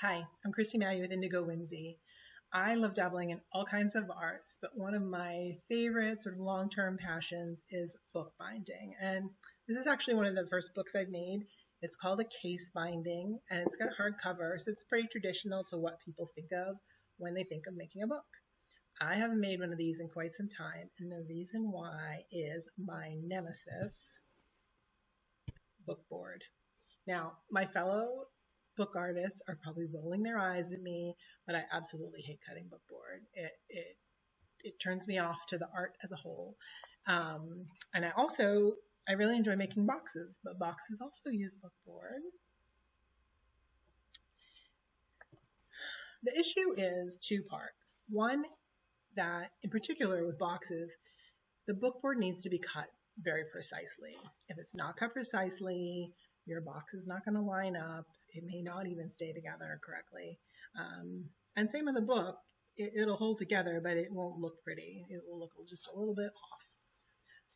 Hi, I'm Christy Maddie with Indigo Whimsy. I love dabbling in all kinds of arts, but one of my favorite sort of long-term passions is bookbinding. And this is actually one of the first books I've made. It's called a case binding, and it's got hardcover, so it's pretty traditional to what people think of when they think of making a book. I haven't made one of these in quite some time, and the reason why is my nemesis, bookboard. Now, my fellow book artists are probably rolling their eyes at me, but I absolutely hate cutting bookboard. It turns me off to the art as a whole. And I really enjoy making boxes, but boxes also use bookboard. The issue is two-part. One, that in particular with boxes, the bookboard needs to be cut very precisely. If it's not cut precisely, your box is not going to line up. It may not even stay together correctly. And same with the book. It'll hold together, but it won't look pretty. It will look just a little bit off.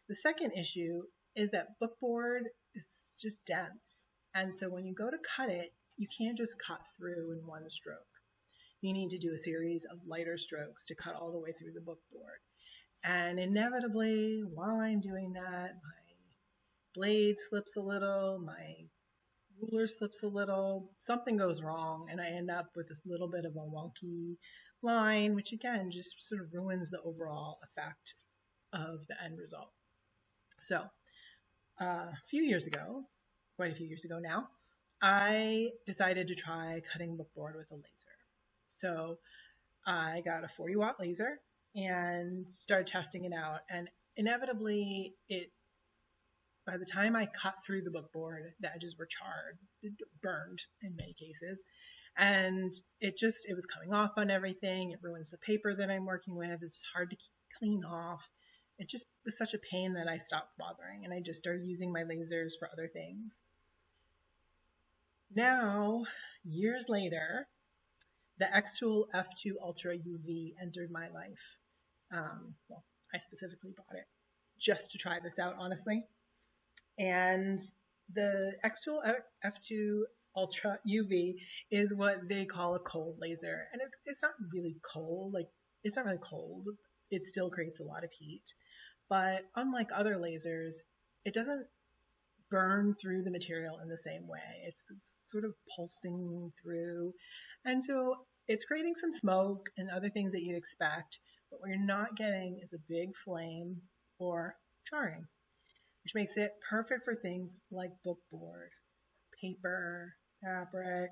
The second issue is that bookboard is just dense. And so when you go to cut it, you can't just cut through in one stroke. You need to do a series of lighter strokes to cut all the way through the bookboard. And inevitably, while I'm doing that, my blade slips a little, my ruler slips a little, something goes wrong, and I end up with this little bit of a wonky line, which again just sort of ruins the overall effect of the end result. So a few years ago, quite a few years ago now, I decided to try cutting bookboard with a laser. So I got a 40-watt laser and started testing it out, and inevitably by the time I cut through the bookboard, the edges were charred, burned in many cases, and it was coming off on everything. It ruins the paper that I'm working with. It's hard to clean off. It just was such a pain that I stopped bothering, and I just started using my lasers for other things. Now, years later, the xTool F2 Ultra UV entered my life. Well, I specifically bought it just to try this out, honestly. And the xTool F2 Ultra UV is what they call a cold laser. And it's not really cold. It's not really cold. It still creates a lot of heat. But unlike other lasers, it doesn't burn through the material in the same way. It's sort of pulsing through. And so it's creating some smoke and other things that you'd expect. But what you're not getting is a big flame or charring, which makes it perfect for things like bookboard, paper, fabric.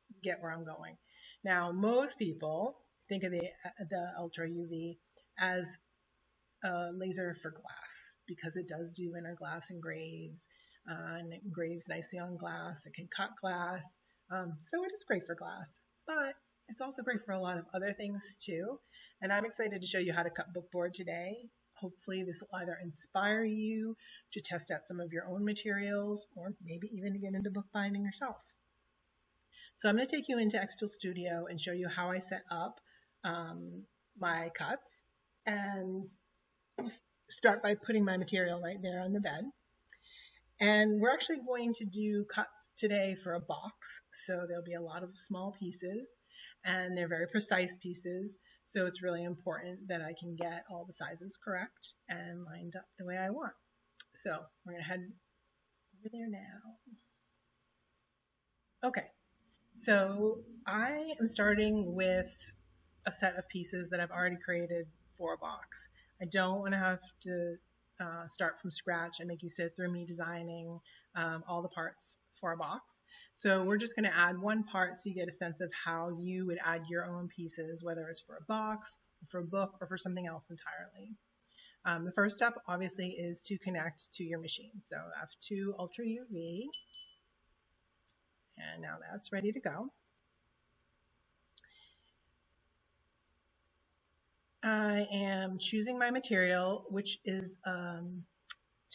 You get where I'm going. Now, most people think of the Ultra UV as a laser for glass because it does do inner glass engraves, and it engraves nicely on glass. It can cut glass, so it is great for glass, but it's also great for a lot of other things too. And I'm excited to show you how to cut bookboard today. Hopefully this will either inspire you to test out some of your own materials or maybe even to get into bookbinding yourself. So I'm going to take you into xTool Studio and show you how I set up my cuts, and start by putting my material right there on the bed. And we're actually going to do cuts today for a box, so there'll be a lot of small pieces, and they're very precise pieces, so it's really important that I can get all the sizes correct and lined up the way I want. So we're going to head over there now. Okay, so I am starting with a set of pieces that I've already created for a box. I don't want to have to start from scratch and make you sit through me designing all the parts for a box. So we're just going to add one part so you get a sense of how you would add your own pieces, whether it's for a box, or for a book, or for something else entirely. The first step obviously is to connect to your machine. So F2 Ultra UV, and now that's ready to go. I am choosing my material, which is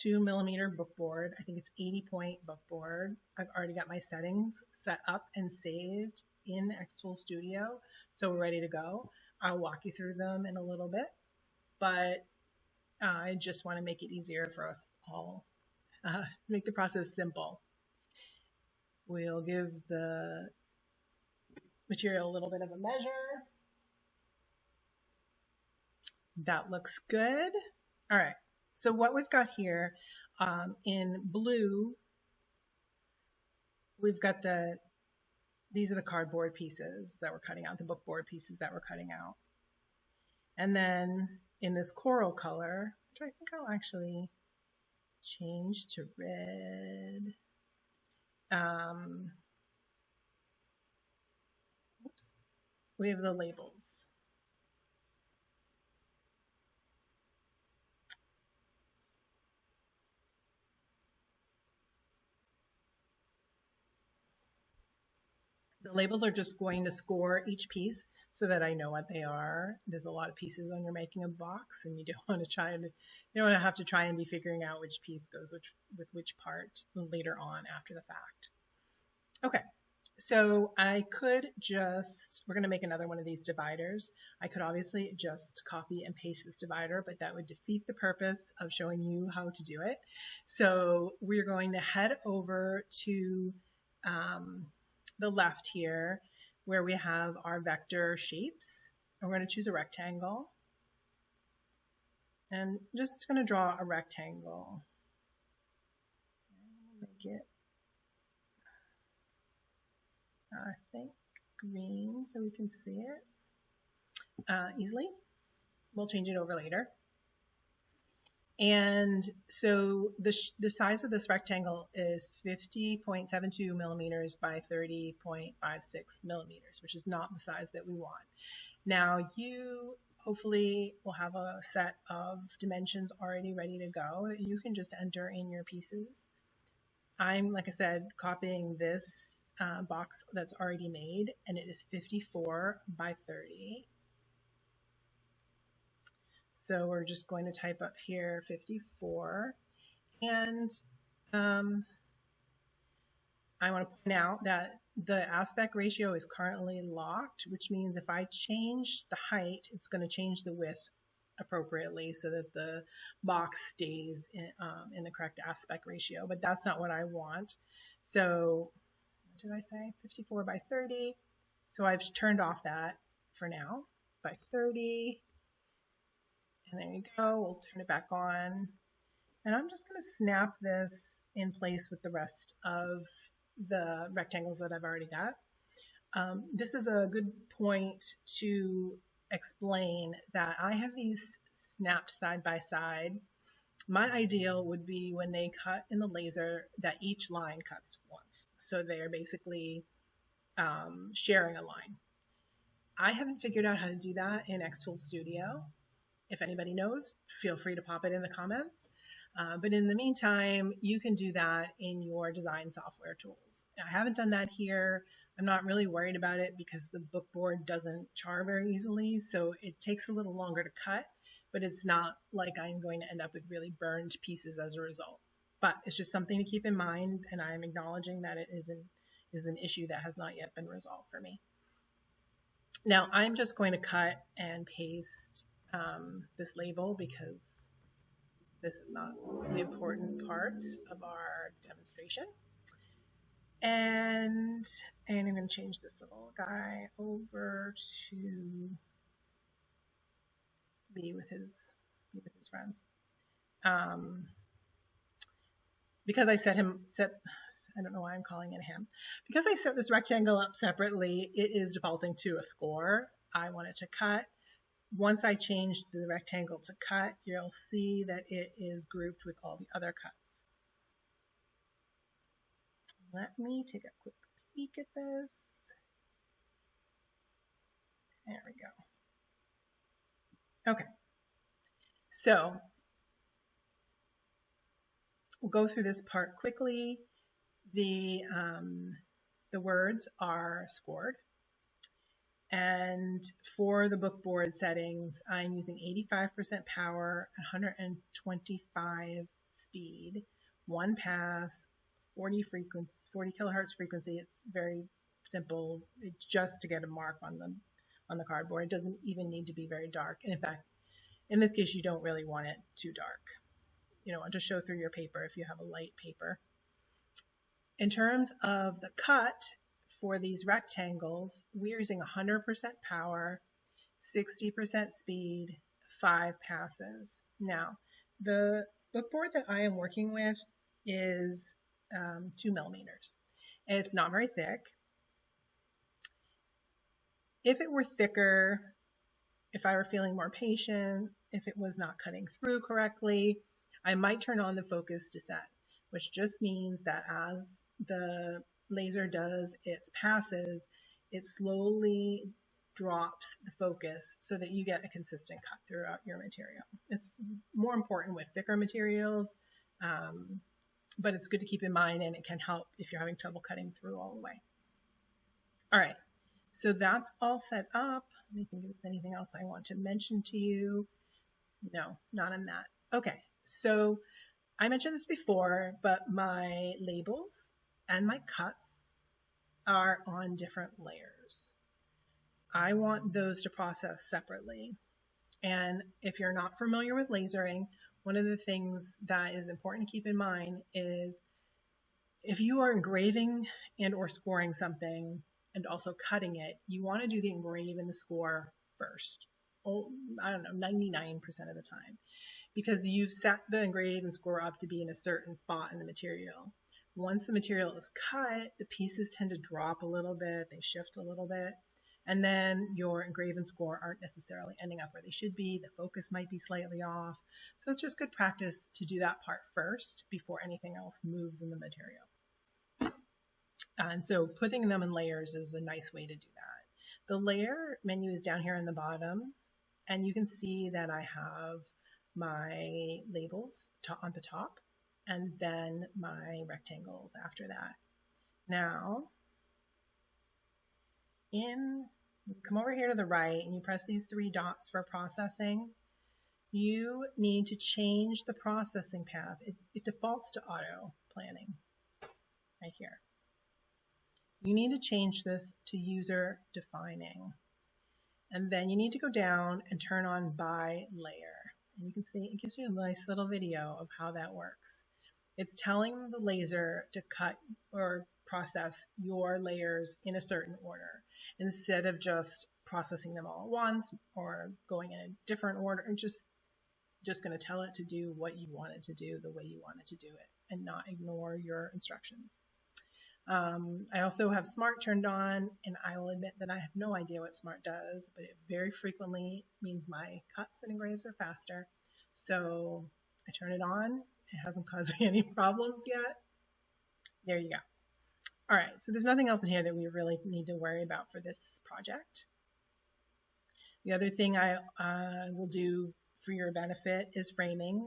2mm bookboard. I think it's 80-point bookboard. I've already got my settings set up and saved in xTool Studio, so we're ready to go. I'll walk you through them in a little bit, but I just want to make it easier for us all, make the process simple. We'll give the material a little bit of a measure. That looks good. All right, so what we've got here in blue, we've got these are the cardboard pieces that we're cutting out, the bookboard pieces that we're cutting out. And then in this coral color, which I think I'll actually change to red. Oops, we have the labels. The labels are just going to score each piece so that I know what they are. There's a lot of pieces when you're making a box, and you don't want to have to try and be figuring out which piece goes with which part later on after the fact. Okay, so we're going to make another one of these dividers. I could obviously just copy and paste this divider, but that would defeat the purpose of showing you how to do it. So we're going to head over to the left here where we have our vector shapes. And we're going to choose a rectangle. And just going to draw a rectangle. Make it, I think, green so we can see it easily. We'll change it over later. And so the size of this rectangle is 50.72 millimeters by 30.56 millimeters, which is not the size that we want. Now you hopefully will have a set of dimensions already ready to go that you can just enter in your pieces. I'm, like I said, copying this box that's already made, and it is 54 by 30. So we're just going to type up here 54. And I want to point out that the aspect ratio is currently locked, which means if I change the height, it's going to change the width appropriately so that the box stays in the correct aspect ratio. But that's not what I want. So what did I say? 54 by 30. So I've turned off that for now by 30. And there you go. We'll turn it back on. And I'm just going to snap this in place with the rest of the rectangles that I've already got. This is a good point to explain that I have these snapped side by side. My ideal would be when they cut in the laser that each line cuts once. So they're basically sharing a line. I haven't figured out how to do that in xTool Studio. If anybody knows, feel free to pop it in the comments. But in the meantime, you can do that in your design software tools. I haven't done that here. I'm not really worried about it because the bookboard doesn't char very easily, so it takes a little longer to cut, but it's not like I'm going to end up with really burned pieces as a result. But it's just something to keep in mind, and I'm acknowledging that it is an issue that has not yet been resolved for me. Now I'm just going to cut and paste this label because this is not the important part of our demonstration. And I'm going to change this little guy over to be with his friends. Because I I don't know why I'm calling it him. Because I set this rectangle up separately, it is defaulting to a score. I want it to cut. Once I change the rectangle to cut, you'll see that it is grouped with all the other cuts. Let me take a quick peek at this. There we go. Okay. So we'll go through this part quickly. The words are scored. And for the bookboard settings, I'm using 85% power, 125 speed, 1 pass, 40 kilohertz frequency. It's very simple. It's just to get a mark on the cardboard. It doesn't even need to be very dark. And in fact, in this case, you don't really want it too dark. You don't want to show through your paper if you have a light paper. In terms of the cut for these rectangles, we're using 100% power, 60% speed, 5 passes. Now, the bookboard that I am working with is 2 millimeters. It's not very thick. If it were thicker, if I were feeling more patient, if it was not cutting through correctly, I might turn on the focus descent, which just means that as the laser does its passes, it slowly drops the focus so that you get a consistent cut throughout your material. It's more important with thicker materials, but it's good to keep in mind, and it can help if you're having trouble cutting through all the way. All right, so that's all set up. Let me think if there's anything else I want to mention to you. No, not in that. Okay, so I mentioned this before, but my labels and my cuts are on different layers. I want those to process separately. And if you're not familiar with lasering, one of the things that is important to keep in mind is if you are engraving and or scoring something and also cutting it, you want to do the engrave and the score first. Oh, I don't know, 99% of the time, because you've set the engrave and score up to be in a certain spot in the material. Once the material is cut, the pieces tend to drop a little bit, they shift a little bit, and then your engrave and score aren't necessarily ending up where they should be. The focus might be slightly off. So it's just good practice to do that part first before anything else moves in the material. And so putting them in layers is a nice way to do that. The layer menu is down here in the bottom, and you can see that I have my labels on the top and then my rectangles after that. Now, come over here to the right and you press these 3 dots for processing. You need to change the processing path. It defaults to auto planning right here. You need to change this to user defining. And then you need to go down and turn on by layer. And you can see it gives you a nice little video of how that works. It's telling the laser to cut or process your layers in a certain order instead of just processing them all at once or going in a different order, and just going to tell it to do what you want it to do the way you want it to do it and not ignore your instructions. I also have Smart turned on, and I will admit that I have no idea what Smart does, but it very frequently means my cuts and engraves are faster. So I turn it on. It hasn't caused me any problems yet. There you go. All right, so there's nothing else in here that we really need to worry about for this project. The other thing I will do for your benefit is framing.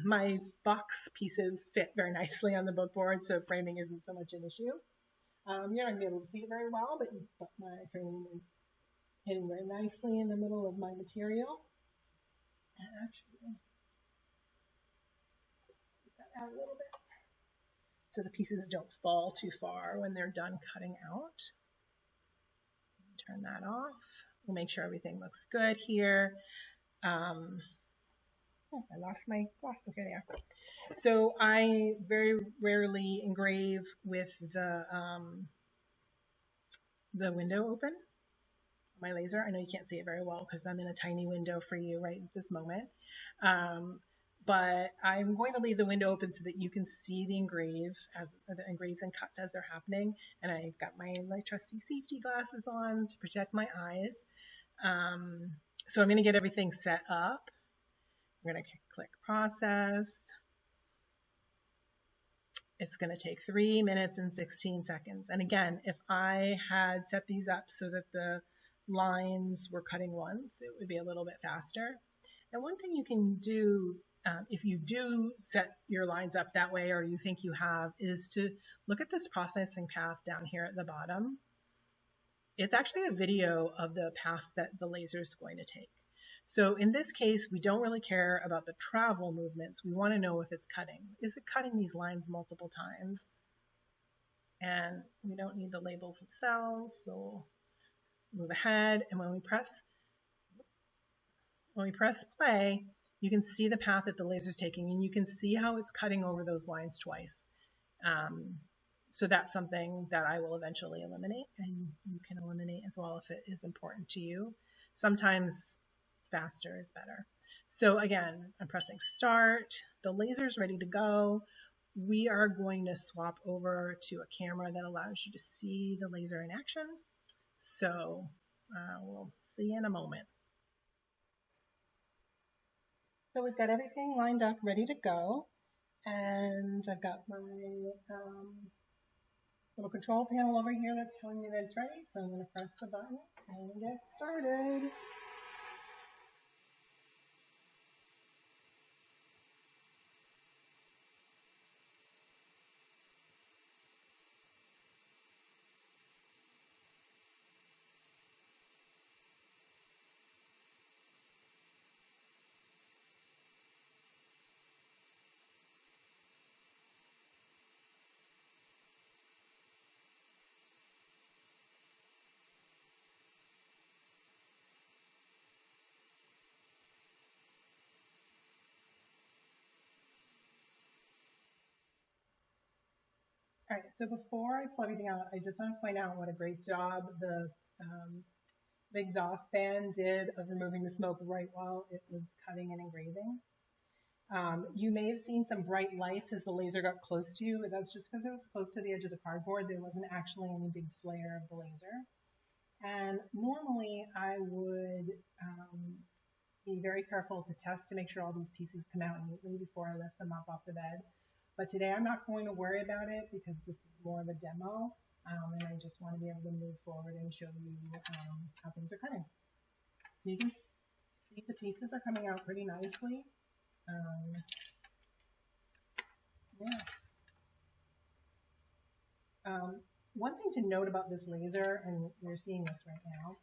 My box pieces fit very nicely on the bookboard, so framing isn't so much an issue. You're not going to be able to see it very well, but my framing is hitting very nicely in the middle of my material. And actually, put that out a little bit so the pieces don't fall too far when they're done cutting out. Turn that off. We'll make sure everything looks good here. Oh, I lost my glass. Okay, there. So I very rarely engrave with the window open, my laser. I know you can't see it very well because I'm in a tiny window for you right at this moment. But I'm going to leave the window open so that you can see the engraves and cuts as they're happening. And I've got my trusty safety glasses on to protect my eyes. So I'm going to get everything set up. I'm going to click process. It's going to take 3 minutes and 16 seconds. And again, if I had set these up so that the lines were cutting once, it would be a little bit faster. And one thing you can do if you do set your lines up that way, or you think you have, is to look at this processing path down here at the bottom. It's actually a video of the path that the laser is going to take. So in this case, we don't really care about the travel movements. We want to know if it's cutting. Is it cutting these lines multiple times? And we don't need the labels themselves, so we'll move ahead. And when we press play, you can see the path that the laser is taking, and you can see how it's cutting over those lines twice. So that's something that I will eventually eliminate, and you can eliminate as well if it is important to you. Sometimes faster is better. So again, I'm pressing start. The laser's ready to go. We are going to swap over to a camera that allows you to see the laser in action. So we'll see you in a moment. So we've got everything lined up, ready to go. And I've got my little control panel over here that's telling me that it's ready. So I'm going to press the button and get started. All right, so before I pull everything out, I just want to point out what a great job the exhaust fan did of removing the smoke right while it was cutting and engraving. You may have seen some bright lights as the laser got close to you, but that's just because it was close to the edge of the cardboard. There wasn't actually any big flare of the laser. And normally I would be very careful to test to make sure all these pieces come out neatly before I lift them up off the bed. But today I'm not going to worry about it because this is more of a demo, and I just want to be able to move forward and show you how things are cutting. So you can see the pieces are coming out pretty nicely. One thing to note about this laser, and you're seeing this right now,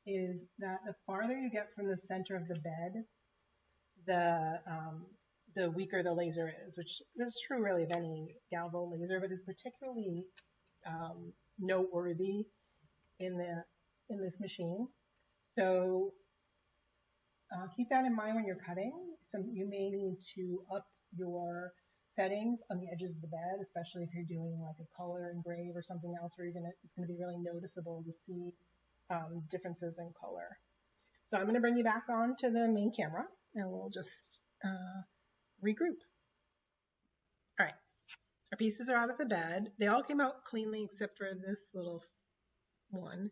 is that the farther you get from the center of the bed, the weaker the laser is, which is true really of any galvo laser, but is particularly noteworthy in this machine. So keep that in mind when you're cutting. You may need to up your settings on the edges of the bed, especially if you're doing like a color engrave or something else where it's going to be really noticeable to see differences in color. So I'm going to bring you back on to the main camera and we'll just regroup. All right, our pieces are out of the bed. They all came out cleanly except for this little one,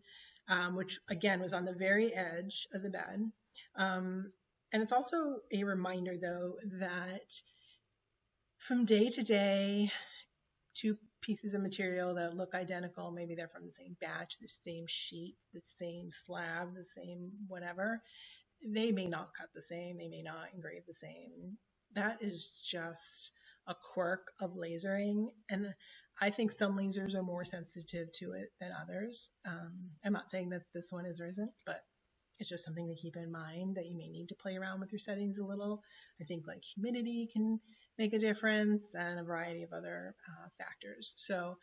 which again was on the very edge of the bed. And it's also a reminder though that from day to day, two pieces of material that look identical, maybe they're from the same batch, the same sheet, the same slab, the same whatever, they may not cut the same, they may not engrave the same. That is just a quirk of lasering, and I think some lasers are more sensitive to it than others. I'm not saying that this one is or isn't, but it's just something to keep in mind that you may need to play around with your settings a little. I think like humidity can make a difference and a variety of other factors. So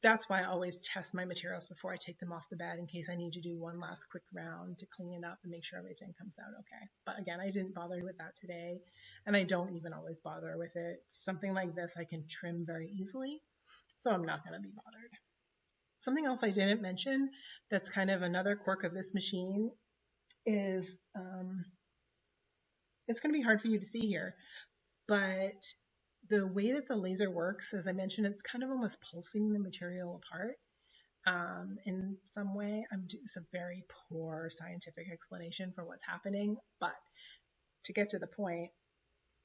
that's why I always test my materials before I take them off the bed in case I need to do one last quick round to clean it up and make sure everything comes out okay. But again, I didn't bother with that today, and I don't even always bother with it. Something like this I can trim very easily, so I'm not going to be bothered. Something else I didn't mention that's kind of another quirk of this machine is it's going to be hard for you to see here, but the way that the laser works, as I mentioned, it's kind of almost pulsing the material apart in some way. It's a very poor scientific explanation for what's happening, but to get to the point,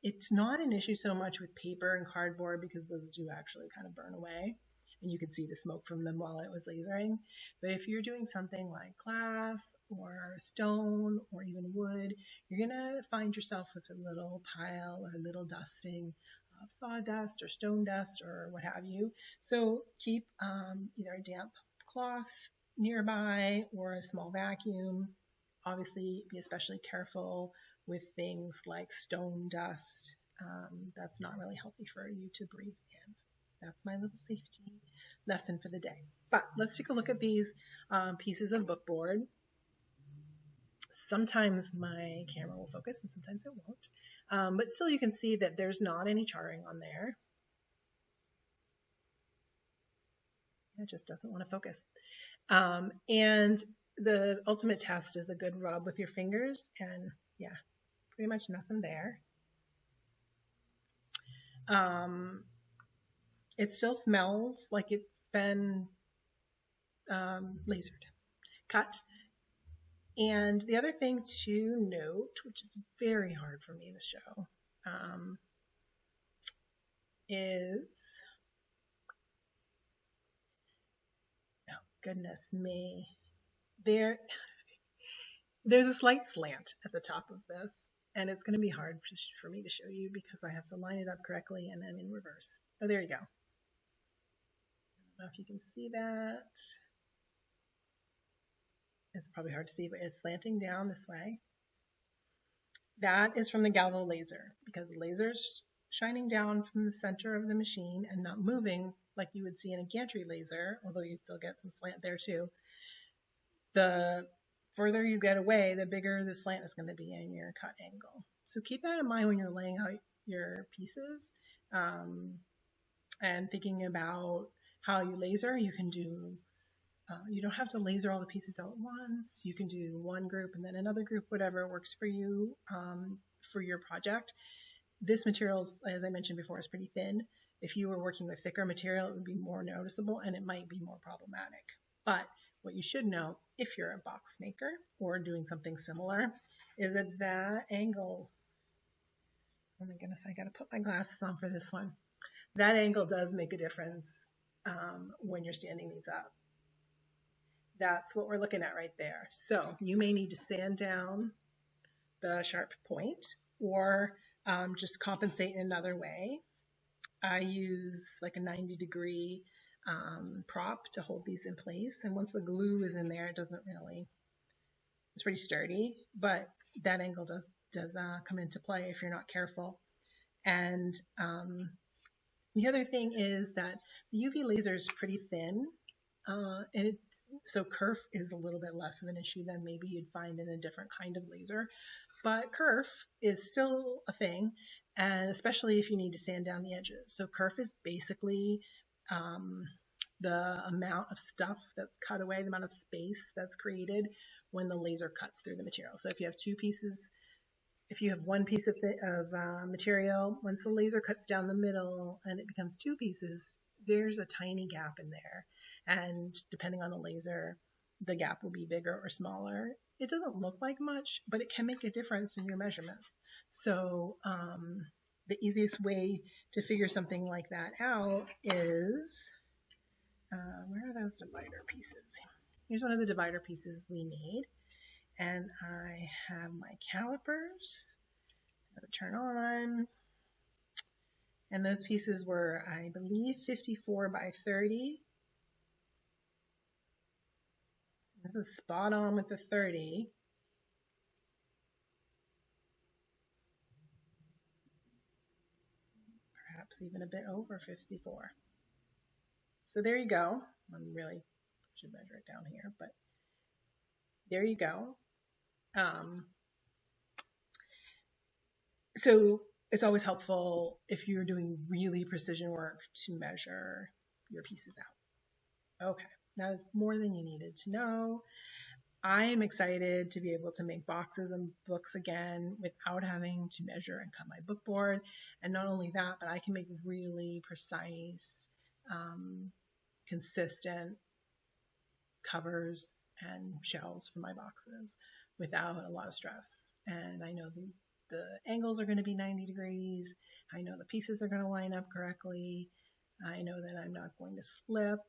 it's not an issue so much with paper and cardboard because those do actually kind of burn away and you could see the smoke from them while it was lasering. But if you're doing something like glass or stone or even wood, you're gonna find yourself with a little pile or a little dusting of sawdust or stone dust or what have you. So keep either a damp cloth nearby or a small vacuum. Obviously, be especially careful with things like stone dust. That's not really healthy for you to breathe in. That's my little safety lesson for the day. But let's take a look at these pieces of bookboard. Sometimes my camera will focus and sometimes it won't. But still you can see that there's not any charring on there. It just doesn't want to focus. And the ultimate test is a good rub with your fingers, and yeah, pretty much nothing there. It still smells like it's been lasered, cut. And the other thing to note, which is very hard for me to show, is, oh goodness me, there's a slight slant at the top of this, and it's going to be hard for me to show you because I have to line it up correctly and then in reverse. Oh, there you go. I don't know if you can see that. It's probably hard to see, but it's slanting down this way. That is from the galvo laser, because the laser's shining down from the center of the machine and not moving like you would see in a gantry laser, although you still get some slant there too. The further you get away, the bigger the slant is going to be in your cut angle. So keep that in mind when you're laying out your pieces and thinking about how you laser. You can do you don't have to laser all the pieces all at once. You can do one group and then another group, whatever works for you for your project. This material, as I mentioned before, is pretty thin. If you were working with thicker material, it would be more noticeable and it might be more problematic. But what you should know, if you're a box maker or doing something similar, is that that angle, oh my goodness, I got to put my glasses on for this one. That angle does make a difference when you're standing these up. That's what we're looking at right there. So you may need to sand down the sharp point or just compensate in another way. I use like a 90-degree prop to hold these in place. And once the glue is in there, it doesn't really, it's pretty sturdy, but that angle does come into play if you're not careful. And the other thing is that the UV laser is pretty thin. And so kerf is a little bit less of an issue than maybe you'd find in a different kind of laser. But kerf is still a thing, and especially if you need to sand down the edges. So kerf is basically the amount of stuff that's cut away, the amount of space that's created when the laser cuts through the material. So if you have two pieces, if you have one piece of material, once the laser cuts down the middle and it becomes two pieces, there's a tiny gap in there. And depending on the laser, the gap will be bigger or smaller. It doesn't look like much, but it can make a difference in your measurements. So the easiest way to figure something like that out is, where are those divider pieces? Here's one of the divider pieces we made. And I have my calipers. I'm going to turn on. And those pieces were, I believe, 54 by 30. This is spot on with the 30. Perhaps even a bit over 54. So there you go. I really should measure it down here, but there you go. So it's always helpful if you're doing really precision work to measure your pieces out. Okay, that is more than you needed to know. I am excited to be able to make boxes and books again without having to measure and cut my book board. And not only that, but I can make really precise, consistent covers and shelves for my boxes without a lot of stress. And I know the angles are going to be 90 degrees. I know the pieces are going to line up correctly. I know that I'm not going to slip,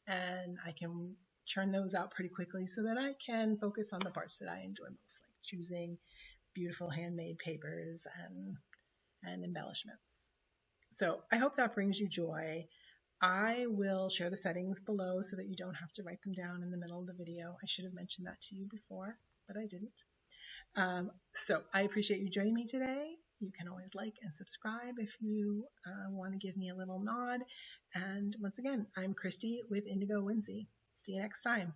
and I can churn those out pretty quickly so that I can focus on the parts that I enjoy most, like choosing beautiful handmade papers and embellishments. So I hope that brings you joy. I will share the settings below so that you don't have to write them down in the middle of the video. I should have mentioned that to you before, but I didn't. So I appreciate you joining me today. You can always like and subscribe if you want to give me a little nod. And once again, I'm Christy with Indigo Whimsy. See you next time.